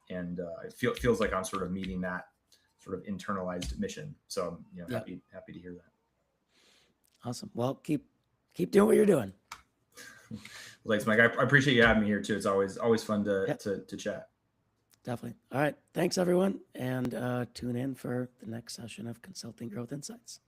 S2: it feels like I'm sort of meeting that sort of internalized mission. So I'm
S1: Yeah.
S2: happy to hear that.
S1: Awesome. Well, keep doing what you're doing.
S2: Well, thanks, Mike. I appreciate you having me here too. It's always fun
S1: Yeah,
S2: to chat.
S1: definitely. All right. Thanks, everyone. And tune in for the next session of Consulting Growth Insights.